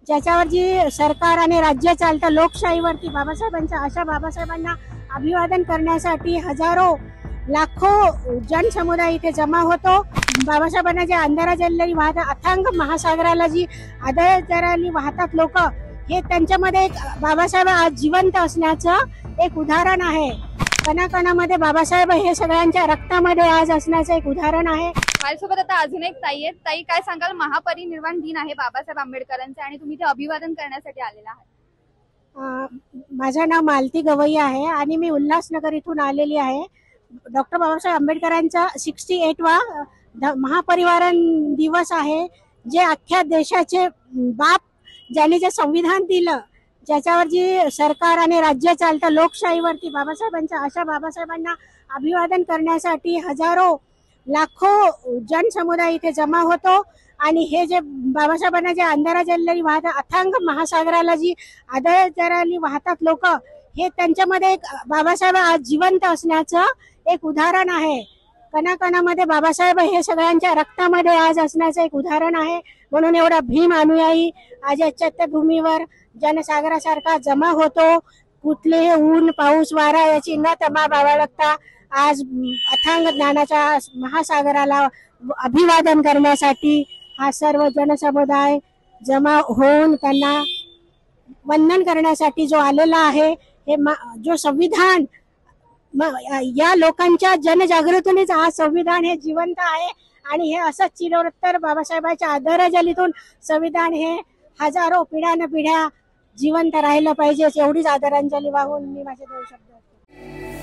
ज्याच्यावर जी सरकार आणि राज्य चालतं लोकशाहीवरती बाबासाहेबांच्या अशा बाबासाहेबांना अभिवादन करण्यासाठी हजारो लाखो जनसमुदाय इथे जमा होतो। बाबासाहेबांना जे अंधाराजली वाहत अथांग महासागराला जी आदरांजली वाहतात लोक, हे त्यांच्यामध्ये एक बाबासाहेब आज जिवंत असण्याचं एक उदाहरण आहे। कणाकणामध्ये बाबासाहेब हे सगळ्यांच्या रक्तामध्ये आज असण्याचं एक उदाहरण आहे। माझ्यासोबत आता अजून एक ताई आहेत। ताई, काय सांगाल? महापरिनिर्वाण दिन आहे बाबासाहेब आंबेडकरांचे आणि तुम्ही ते अभिवादन करण्यासाठी आलेला आहात। माझं नाव मालती गवई आहे आणि मी उल्हासनगर इथून आलेली आहे। डॉक्टर बाबासाहेब आंबेडकरांचा 68वा महापरिनिर्वाण दिवस आहे, जे अख्ख्या देशाचे बाप, ज्यांनी जे संविधान दिलं, ज्याच्यावर जी सरकार आणि राज्य चालतं लोकशाहीवरती बाबासाहेबांच्या अशा बाबासाहेबांना अभिवादन करण्यासाठी हजारो लाखो जनसमुदाय इथे जमा होतो। आणि हे जे बाबासाहेबांना जे अंधाराजली वाहत अथांग महासागराला जी आदरांजली वाहतात लोक, हे त्यांच्यामध्ये एक बाबासाहेब आज जिवंत असण्याचं एक उदाहरण आहे। कणाकणामध्ये बाबासाहेब हे सगळ्यांच्या रक्तामध्ये आज असण्याचं एक उदाहरण आहे। म्हणून एवढा भीम अनुयायी आज या चैत्यभूमीवर जनसागरासारखा जमा होतो। कुठलेही ऊन पाऊस वारा याची न तमा बाळगता आज अथांग ज्ञानाच्या महासागराला अभिवादन करण्यासाठी हा सर्व जनसमुदाय जमा होऊन त्यांना वंदन करण्यासाठी जो आलेला आहे। हे जो संविधान या लोकांच्या जनजागृतीनेच हा संविधान हे जिवंत आहे आणि हे असंच चिरंतन बाबासाहेबांच्या आदरांजलीतून संविधान हे हजारो पिढ्यान पिढ्या जिवंत राहिलं पाहिजे, एवढीच आदरांजली वाहून मी माझे 2 शब्द